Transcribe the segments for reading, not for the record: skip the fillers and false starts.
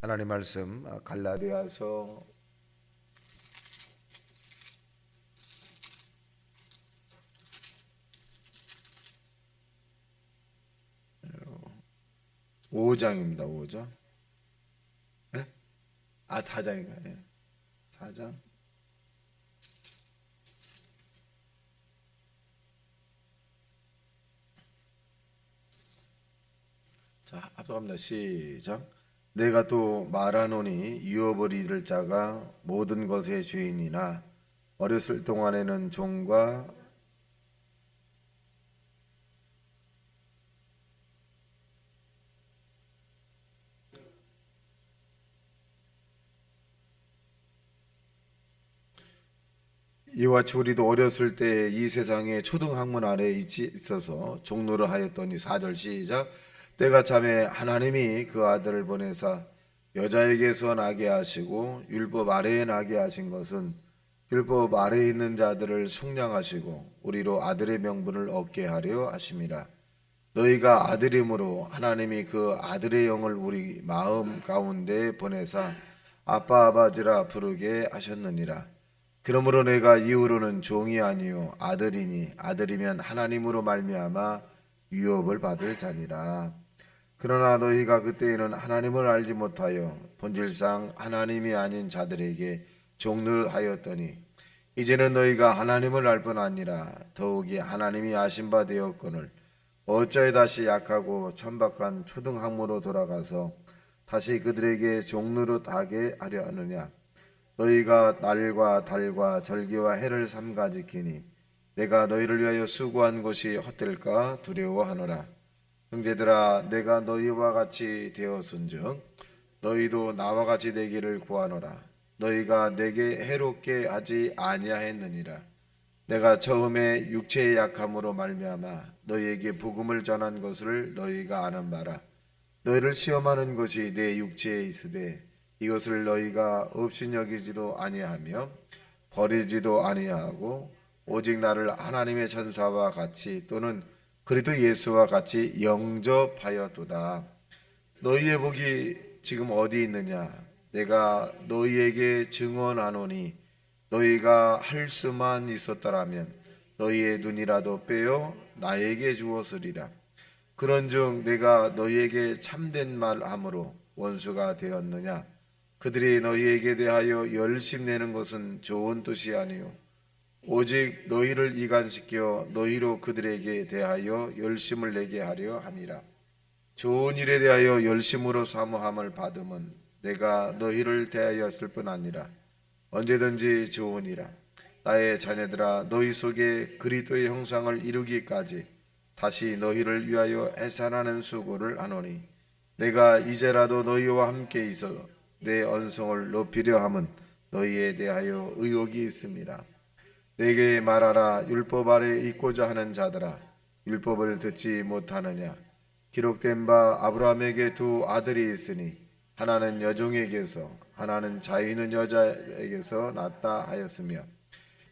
하나님 말씀 갈라디아서 5장입니다. 5장. 네? 4장인가요? 네. 4장. 자, 합독합니다. 시작. 내가 또 말하노니 유업을 자가 모든 것의 주인이나 어렸을 동안에는 종과 이와 같이 우리도 어렸을 때 이 세상의 초등학문 아래에 있어서 종로를 하였더니 4절 시작. 때가 참에 하나님이 그 아들을 보내사 여자에게서 나게 하시고 율법 아래에 나게 하신 것은 율법 아래에 있는 자들을 속량하시고 우리로 아들의 명분을 얻게 하려 하심이라. 너희가 아들임으로 하나님이 그 아들의 영을 우리 마음 가운데 보내사 아빠 아버지라 부르게 하셨느니라. 그러므로 내가 이후로는 종이 아니요 아들이니 아들이면 하나님으로 말미암아 유업을 받을 자니라. 그러나 너희가 그때에는 하나님을 알지 못하여 본질상 하나님이 아닌 자들에게 종노릇하였더니 이제는 너희가 하나님을 알 뿐 아니라 더욱이 하나님이 아신 바 되었거늘 어찌하여 다시 약하고 천박한 초등학문으로 돌아가서 다시 그들에게 종노릇하게 하려 하느냐. 너희가 날과 달과 절기와 해를 삼가 지키니 내가 너희를 위하여 수고한 것이 헛될까 두려워하노라. 형제들아, 내가 너희와 같이 되었은즉 너희도 나와 같이 되기를 구하노라. 너희가 내게 해롭게 하지 아니하였느니라. 내가 처음에 육체의 약함으로 말미암아 너희에게 복음을 전한 것을 너희가 아는 바라. 너희를 시험하는 것이 내 육체에 있으되 이것을 너희가 업신여기지도 아니하며 버리지도 아니하고 오직 나를 하나님의 천사와 같이 또는 그리스도 예수와 같이 영접하였도다. 너희의 복이 지금 어디 있느냐? 내가 너희에게 증언하노니 너희가 할 수만 있었더라면 너희의 눈이라도 빼어 나에게 주었으리라. 그런즉 내가 너희에게 참된 말함으로 원수가 되었느냐? 그들이 너희에게 대하여 열심내는 것은 좋은 뜻이 아니요 오직 너희를 이간시켜 너희로 그들에게 대하여 열심을 내게 하려 함이라. 좋은 일에 대하여 열심으로 사모함을 받음은 내가 너희를 대하였을 뿐 아니라 언제든지 좋으니라. 나의 자녀들아, 너희 속에 그리스도의 형상을 이루기까지 다시 너희를 위하여 해산하는 수고를 하노니 내가 이제라도 너희와 함께 있어 내 언성을 높이려 함은 너희에 대하여 의혹이 있습니다. 내게 말하라. 율법 아래 있고자 하는 자들아, 율법을 듣지 못하느냐? 기록된 바 아브라함에게 두 아들이 있으니 하나는 여종에게서 하나는 자유는 여자에게서 났다 하였으며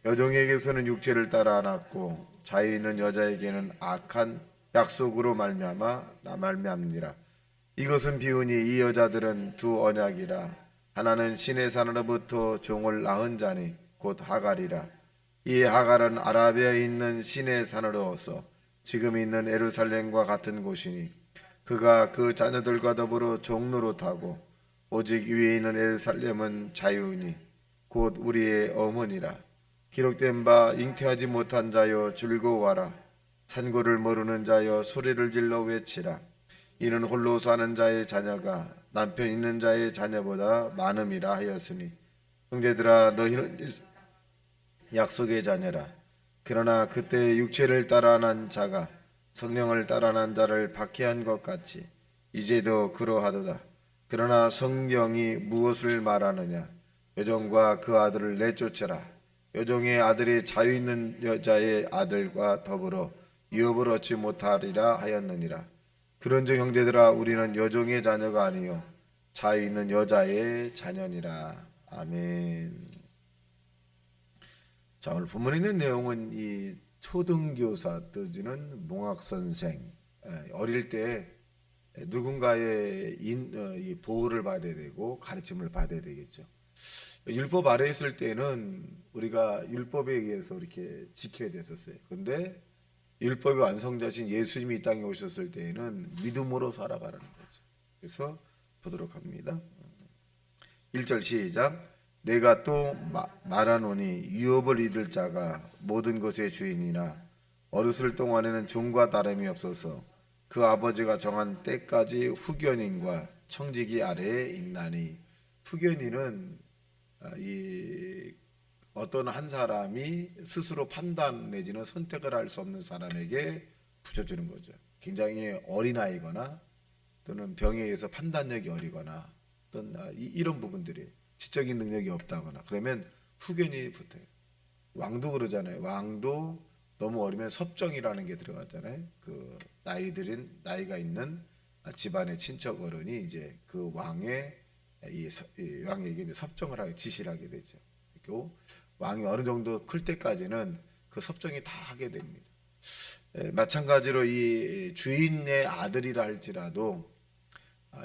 여종에게서는 육체를 따라 낳고 자유는 여자에게는 악한 약속으로 말미암니라. 이것은 비유니 이 여자들은 두 언약이라. 하나는 신의 산으로부터 종을 낳은 자니 곧 하갈이라. 이 하갈은 아라비아에 있는 신의 산으로서 지금 있는 예루살렘과 같은 곳이니 그가 그 자녀들과 더불어 종노릇하고 오직 위에 있는 예루살렘은 자유니 곧 우리의 어머니라. 기록된 바 잉태하지 못한 자여 즐거워하라. 산고를 모르는 자여 소리를 질러 외치라. 이는 홀로 사는 자의 자녀가 남편 있는 자의 자녀보다 많음이라 하였으니 형제들아, 너희는 약속의 자녀라. 그러나 그때 육체를 따라 난 자가 성령을 따라 난 자를 박해한 것 같이 이제도 그러하도다. 그러나 성령이 무엇을 말하느냐? 여종과 그 아들을 내쫓으라. 여종의 아들이 자유 있는 여자의 아들과 더불어 유업을 얻지 못하리라 하였느니라. 그런즉 형제들아, 우리는 여종의 자녀가 아니요 자유 있는 여자의 자녀니라. 아멘. 자, 오늘 본문에 있는 내용은 이 초등교사 또지는 몽학 선생, 어릴 때 누군가의 이 보호를 받아야 되고 가르침을 받아야 되겠죠. 율법 아래에 있을 때는 우리가 율법에 의해서 이렇게 지켜야 됐었어요. 근데 율법의 완성자신 예수님이 이 땅에 오셨을 때에는 믿음으로 살아가라는 거죠. 그래서 보도록 합니다. 1절 시작. 내가 또 말하노니 유업을 잃을 자가 모든 것의 주인이나 어렸을 동안에는 종과 다름이 없어서 그 아버지가 정한 때까지 후견인과 청지기 아래에 있나니. 후견인은 이 어떤 한 사람이 스스로 판단 내지는 선택을 할 수 없는 사람에게 붙여주는 거죠. 굉장히 어린아이거나 또는 병에 의해서 판단력이 어리거나 어떤 이런 부분들이 지적인 능력이 없다거나 그러면 후견이 붙어요. 왕도 그러잖아요. 왕도 너무 어리면 섭정이라는 게 들어가잖아요. 그 나이가 있는 집안의 친척 어른이 이제 그 왕의 이 왕에게 이제 섭정을 하게 지시를 하게 되죠. 그리고 왕이 어느 정도 클 때까지는 그 섭정이 다 하게 됩니다. 마찬가지로 이 주인의 아들이라 할지라도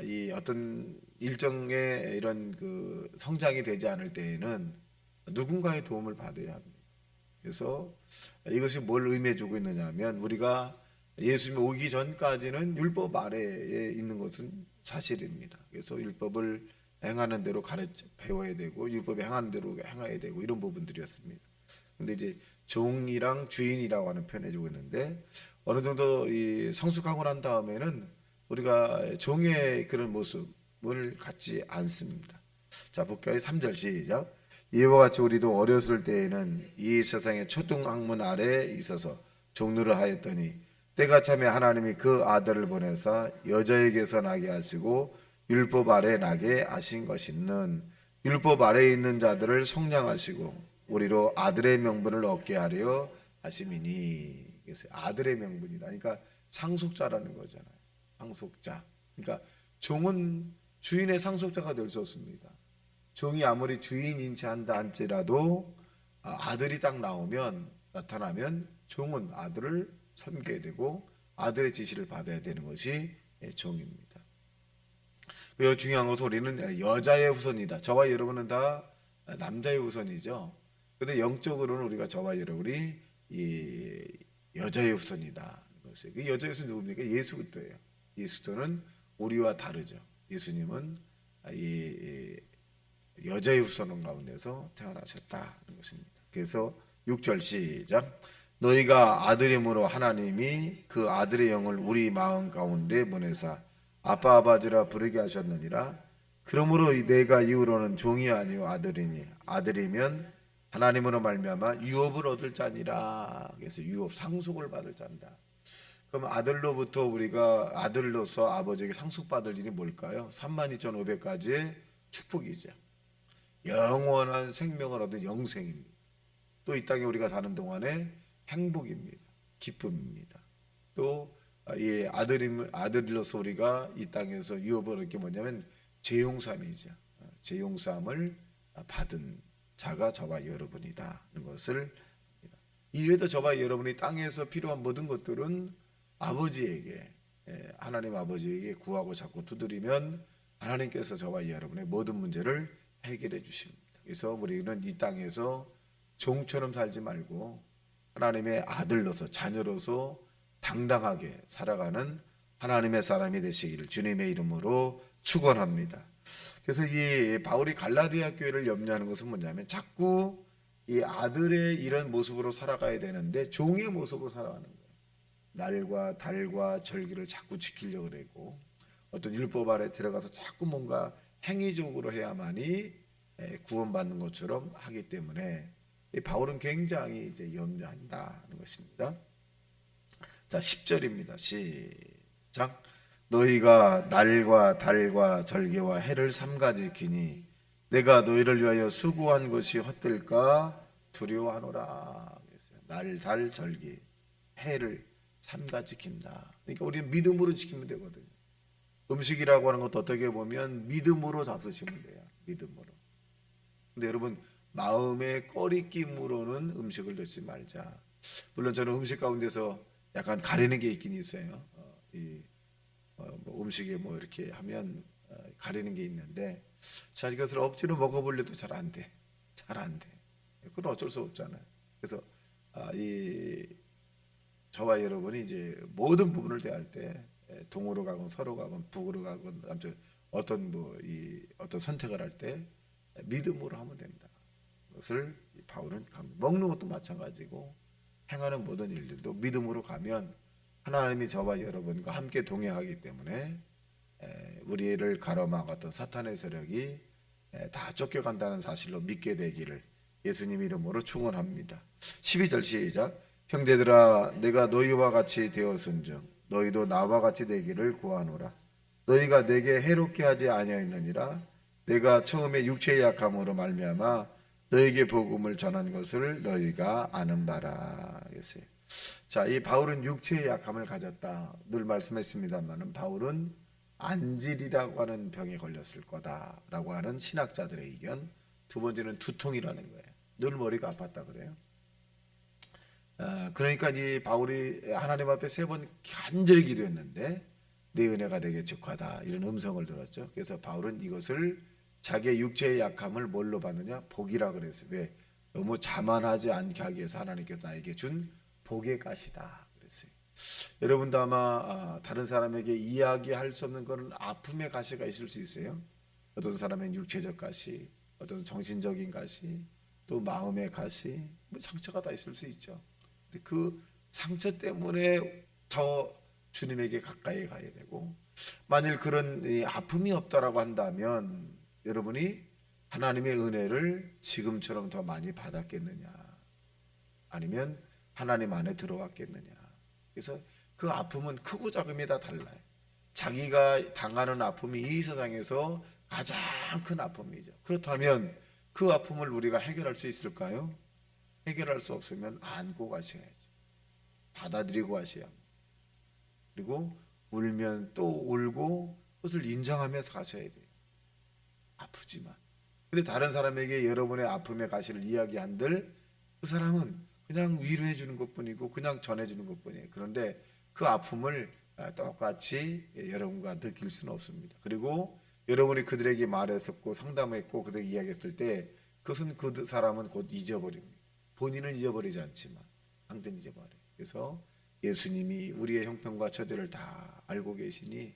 이 어떤 일정의 이런 그 성장이 되지 않을 때에는 누군가의 도움을 받아야 합니다. 그래서 이것이 뭘 의미해 주고 있느냐면 우리가 예수님 오기 전까지는 율법 아래에 있는 것은 사실입니다. 그래서 율법을 행하는 대로 배워야 되고 율법에 행하는 대로 행해야 되고 이런 부분들이었습니다. 근데 이제 종이랑 주인이라고 하는 표현해 주고 있는데 어느 정도 이 성숙하고 난 다음에는 우리가 종의 그런 모습을 갖지 않습니다. 자, 볼까요? 3절 시작. 이와 같이 우리도 어렸을 때에는 이 세상의 초등학문 아래에 있어서 종로를 하였더니 때가 참에 하나님이 그 아들을 보내사 여자에게서 나게 하시고 율법 아래 나게 하신 것이는 율법 아래에 있는 자들을 속량하시고 우리로 아들의 명분을 얻게 하려 하심이니. 그래서 아들의 명분이다. 그러니까 상속자라는 거잖아요. 상속자. 그러니까 종은 주인의 상속자가 될 수 없습니다. 종이 아무리 주인인 채 한다 할지라도 아들이 딱 나타나면 종은 아들을 섬겨야 되고 아들의 지시를 받아야 되는 것이 종입니다. 그 중요한 것은 우리는 여자의 후손이다. 저와 여러분은 다 남자의 후손이죠. 근데 영적으로는 우리가 저와 여러분이 이 여자의 후손이다. 그 여자의 후손이 누굽니까? 예수 그리스도예요. 예수 그리스도는 우리와 다르죠. 예수님은 이 여자의 후손 가운데서 태어나셨다는 것입니다. 그래서 6절 시작. 너희가 아들임으로 하나님이 그 아들의 영을 우리 마음 가운데 보내사 아빠 아버지라 부르게 하셨느니라. 그러므로 내가 이후로는 종이 아니요 아들이니 아들이면 하나님으로 말미암아 유업을 얻을 자니라. 그래서 유업 상속을 받을 자다. 그럼 아들로부터 우리가 아들로서 아버지에게 상속받을 일이 뭘까요? 32,500가지의 축복이죠. 영원한 생명을 얻은 영생입니다. 또 이 땅에 우리가 사는 동안에 행복입니다. 기쁨입니다. 또 이 아들로서 우리가 이 땅에서 유업을 얻게 뭐냐면 죄용삼이죠. 죄용삼을 받은 자가 저와 여러분이다는 것을 이외에도 저와 여러분이 땅에서 필요한 모든 것들은 아버지에게 하나님 아버지에게 구하고 자꾸 두드리면 하나님께서 저와 여러분의 모든 문제를 해결해 주십니다. 그래서 우리는 이 땅에서 종처럼 살지 말고 하나님의 아들로서 자녀로서 당당하게 살아가는 하나님의 사람이 되시기를 주님의 이름으로 축원합니다. 그래서 이 바울이 갈라디아 교회를 염려하는 것은 뭐냐면 자꾸 이 아들의 이런 모습으로 살아가야 되는데 종의 모습으로 살아가는 거예요. 날과 달과 절기를 자꾸 지키려고 그러고 어떤 율법 아래 들어가서 자꾸 뭔가 행위적으로 해야만이 구원받는 것처럼 하기 때문에 바울은 굉장히 이제 염려한다는 것입니다. 자, 10절입니다. 시작. 너희가 날과 달과 절기와 해를 삼가지키니 내가 너희를 위하여 수고한 것이 헛될까 두려워하노라. 날, 달, 절기, 해를 삼가지킨다. 그러니까 우리는 믿음으로 지키면 되거든요. 음식이라고 하는 것도 어떻게 보면 믿음으로 잡수시면 돼요. 믿음으로. 근데 여러분 마음의 꺼리낌으로는 음식을 넣지 말자. 물론 저는 음식 가운데서 약간 가리는 게 있긴 있어요. 뭐 음식에 뭐 이렇게 하면 가리는 게 있는데, 자, 이것을 억지로 먹어보려도 잘 안 돼. 잘 안 돼. 그건 어쩔 수 없잖아요. 그래서 이 저와 여러분이 이제 모든 부분을 대할 때 동으로 가건 서로 가건 북으로 가건 아무튼 어떤 뭐 이 어떤 선택을 할 때 믿음으로 하면 된다. 그것을 바울은 먹는 것도 마찬가지고 행하는 모든 일들도 믿음으로 가면 하나님이 저와 여러분과 함께 동행하기 때문에 우리를 가로막았던 사탄의 세력이 다 쫓겨간다는 사실로 믿게 되기를 예수님 이름으로 축원합니다. 12절 시작. 형제들아 내가 너희와 같이 되었은즉 너희도 나와 같이 되기를 구하노라. 너희가 내게 해롭게 하지 아니하였느니라. 내가 처음에 육체의 약함으로 말미암아 너희에게 복음을 전한 것을 너희가 아는 바라. 자, 이 바울은 육체의 약함을 가졌다. 늘 말씀했습니다만은 바울은 안질이라고 하는 병에 걸렸을 거다라고 하는 신학자들의 의견. 두 번째는 두통이라는 거예요. 늘 머리가 아팠다 그래요. 그러니까 이 바울이 하나님 앞에 세 번 간절히 기도했는데 내 은혜가 되게 족하다 이런 음성을 들었죠. 그래서 바울은 이것을 자기의 육체의 약함을 뭘로 받느냐? 복이라 그랬어요. 왜? 너무 자만하지 않게 하기 위해서 하나님께서 나에게 준 복의 가시다 그랬어요. 여러분도 아마 다른 사람에게 이야기할 수 없는 그런 아픔의 가시가 있을 수 있어요. 어떤 사람은 육체적 가시, 어떤 정신적인 가시, 또 마음의 가시, 뭐 상처가 다 있을 수 있죠. 근데 그 상처 때문에 더 주님에게 가까이 가야 되고, 만일 그런 아픔이 없다라고 한다면 여러분이 하나님의 은혜를 지금처럼 더 많이 받았겠느냐, 아니면 하나님 안에 들어왔겠느냐. 그래서 그 아픔은 크고 작음이 다 달라요. 자기가 당하는 아픔이 이 세상에서 가장 큰 아픔이죠. 그렇다면 그 아픔을 우리가 해결할 수 있을까요? 해결할 수 없으면 안고 가셔야죠. 받아들이고 하셔야 합니다. 그리고 울면 또 울고 그것을 인정하면서 가셔야 돼요. 아프지만. 근데 다른 사람에게 여러분의 아픔의 가시를 이야기한들 그 사람은 그냥 위로해 주는 것뿐이고 그냥 전해 주는 것뿐이에요. 그런데 그 아픔을 똑같이 여러분과 느낄 수는 없습니다. 그리고 여러분이 그들에게 말했었고 상담했고 그들에게 이야기했을 때 그것은 그 사람은 곧 잊어버립니다. 본인은 잊어버리지 않지만 상대는 잊어버려요. 그래서 예수님이 우리의 형편과 처지를 다 알고 계시니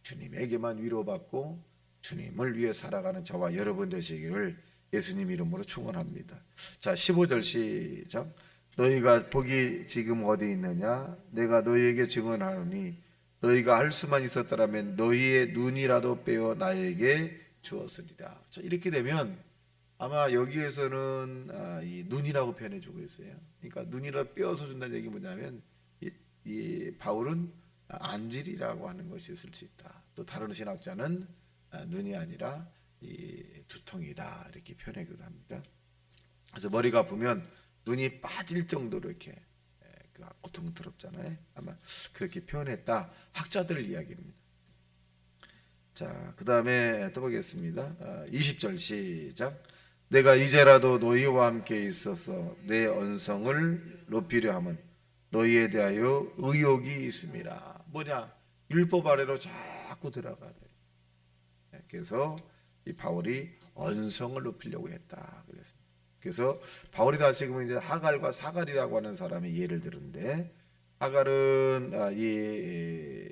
주님에게만 위로받고 주님을 위해 살아가는 저와 여러분 되시기를 예수님 이름으로 축원합니다. 자, 15절 시작. 너희가 복이 지금 어디 있느냐? 내가 너희에게 증언하노니 너희가 할 수만 있었더라면 너희의 눈이라도 빼어 나에게 주었으리라. 자, 이렇게 되면 아마 여기에서는 이 눈이라고 표현해주고 있어요. 그러니까 눈이라도 빼어서 준다는 얘기 뭐냐면 이 바울은 안질이라고 하는 것이 있을 수 있다. 또 다른 신학자는 눈이 아니라 이 두통이다 이렇게 표현하기도 합니다. 그래서 머리가 아프면 눈이 빠질 정도로 이렇게 고통스럽잖아요. 아마 그렇게 표현했다. 학자들 이야기입니다. 자, 그 다음에 또 보겠습니다. 20절 시작. 내가 이제라도 너희와 함께 있어서 내 언성을 높이려 함은 너희에 대하여 의욕이 있음이라. 뭐냐? 율법 아래로 자꾸 들어가래. 그래서 이 바울이 언성을 높이려고 했다. 그래서 바울이 다시금 이제 하갈과 사갈이라고 하는 사람이 예를 들는데 하갈은 이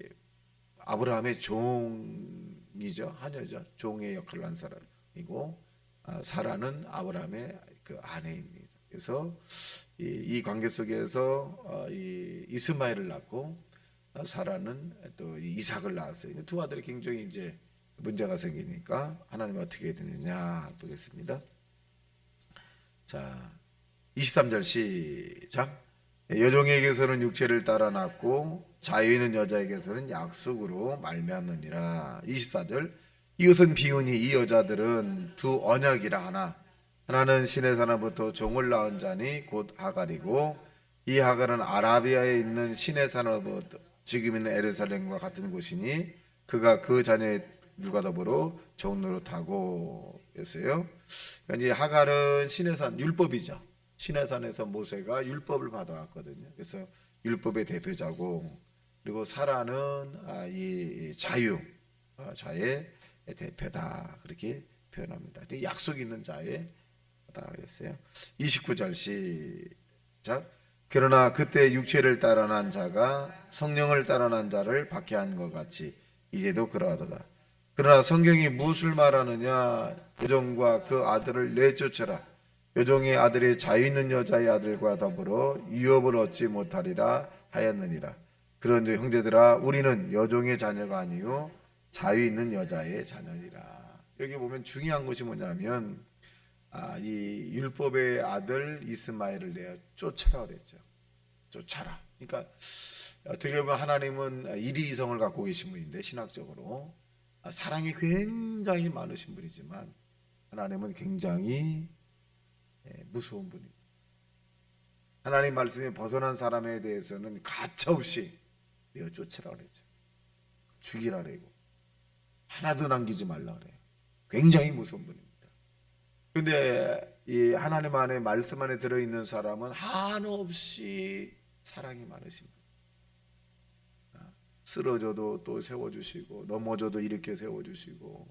아브라함의 종이죠, 하녀죠, 종의 역할을 한 사람이고 사라는 아브라함의 그 아내입니다. 그래서 이 관계 속에서 이 이스마엘을 낳고 사라는 또 이삭을 낳았어요. 두 아들이 굉장히 이제 문제가 생기니까 하나님 어떻게 되느냐 보겠습니다. 자, 23절 시작. 여종에게서는 육체를 따라 낳고 자유 있는 여자에게서는 약속으로 말미암느니라. 24절. 이것은 비유니 이 여자들은 두 언약이라 하나 하나는 신의 산으로부터 종을 낳은 자니 곧 하갈이고 이 하갈은 아라비아에 있는 신의 산으로부터 지금 있는 에르살렘과 같은 곳이니 그가 그 자녀들과 더불어 종노릇하고 했어요. 그러니까 이 하갈은 신의 산 율법이죠. 시내산에서 모세가 율법을 받아왔거든요. 그래서 율법의 대표자고 그리고 사라는 이 자유, 자의 대표다 그렇게 표현합니다. 약속 있는 자의 다였어요. 29절 시작. 그러나 그때 육체를 따라 난 자가 성령을 따라 난 자를 박해한 것 같이 이제도 그러하도다. 그러나 성경이 무엇을 말하느냐? 여종과 그 아들을 내쫓으라. 여종의 아들이 자유 있는 여자의 아들과 더불어 유업을 얻지 못하리라 하였느니라. 그런데 형제들아, 우리는 여종의 자녀가 아니요 자유 있는 여자의 자녀니라. 여기 보면 중요한 것이 뭐냐면 이 율법의 아들 이스마엘을 내어 쫓아라 그랬죠. 쫓아라. 그러니까 어떻게 보면 하나님은 일이성을 갖고 계신 분인데 신학적으로 사랑이 굉장히 많으신 분이지만 하나님은 굉장히 무서운 분입니다. 하나님 말씀에 벗어난 사람에 대해서는 가차없이 내어 쫓으라 그랬죠. 죽이라 그러고 하나도 남기지 말라 그래요. 굉장히 무서운 분입니다. 근데 이 하나님 안에 말씀 안에 들어있는 사람은 한없이 사랑이 많으신 분. 쓰러져도 또 세워주시고 넘어져도 일으켜 세워주시고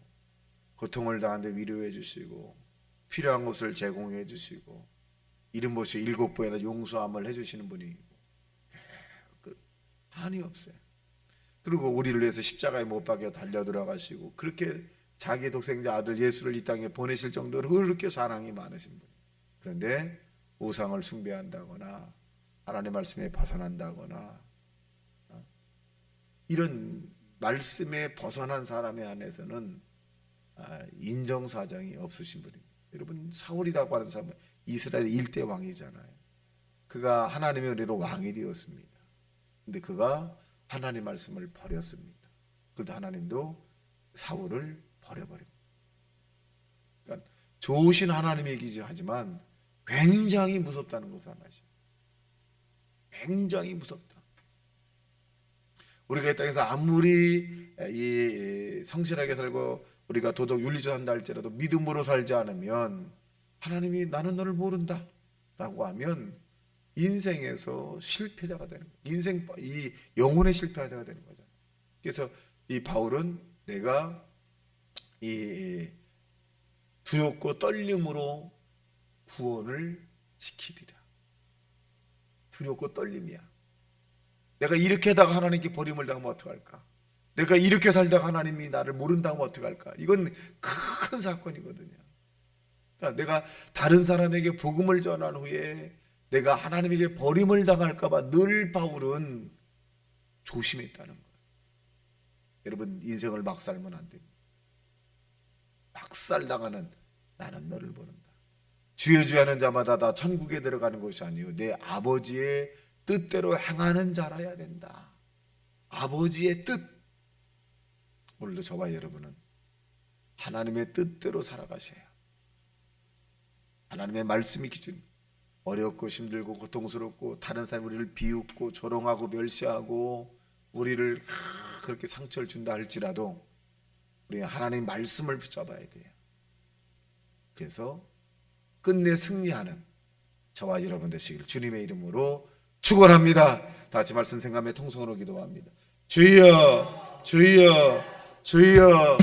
고통을 당하는데 위로해 주시고 필요한 것을 제공해 주시고 이름 보시 7번이나 용서함을 해주시는 분이고 한이 없어요. 그리고 우리를 위해서 십자가에 못 박혀 달려 들어가시고 그렇게 자기 독생자 아들 예수를 이 땅에 보내실 정도로 그렇게 사랑이 많으신 분. 그런데 우상을 숭배한다거나 하나님의 말씀에 벗어난다거나 이런 말씀에 벗어난 사람의 안에서는 인정사정이 없으신 분입니다. 여러분 사울이라고 하는 사람은 이스라엘 일대 왕이잖아요. 그가 하나님의 은혜로 왕이 되었습니다. 근데 그가 하나님 말씀을 버렸습니다. 그런데 하나님도 사울을 버려버립니다. 그러니까 좋으신 하나님이기지 하지만 굉장히 무섭다는 것을 아시죠. 굉장히 무섭다. 우리가 이 땅에서 아무리 이 성실하게 살고 우리가 도덕 윤리적으로 한다 할지라도 믿음으로 살지 않으면 하나님이 나는 너를 모른다 라고 하면 인생에서 실패자가 되는 거예요. 이 영혼의 실패자가 되는 거죠. 그래서 이 바울은 내가 이 두렵고 떨림으로 구원을 지키리라. 두렵고 떨림이야. 내가 이렇게 하다가 하나님께 버림을 당하면 어떡할까? 내가 이렇게 살다가 하나님이 나를 모른다면 어떡할까? 이건 큰 사건이거든요. 그러니까 내가 다른 사람에게 복음을 전한 후에 내가 하나님에게 버림을 당할까봐 늘 바울은 조심했다는 거예요. 여러분 인생을 막 살면 안 됩니다. 막 살다가는 나는 너를 모른다. 주여 주여 하는 자마다 다 천국에 들어가는 것이 아니요 내 아버지의 뜻대로 행하는 자라야 된다. 아버지의 뜻. 오늘도 저와 여러분은 하나님의 뜻대로 살아가셔야 하나님의 말씀이 기준. 어렵고 힘들고 고통스럽고 다른 사람이 우리를 비웃고 조롱하고 멸시하고 우리를 그렇게 상처를 준다 할지라도 우리 하나님의 말씀을 붙잡아야 돼요. 그래서 끝내 승리하는 저와 여러분 되시기를 주님의 이름으로 축원합니다. 다 같이 말씀 생각하며 통성으로 기도합니다. 주여 주여 주여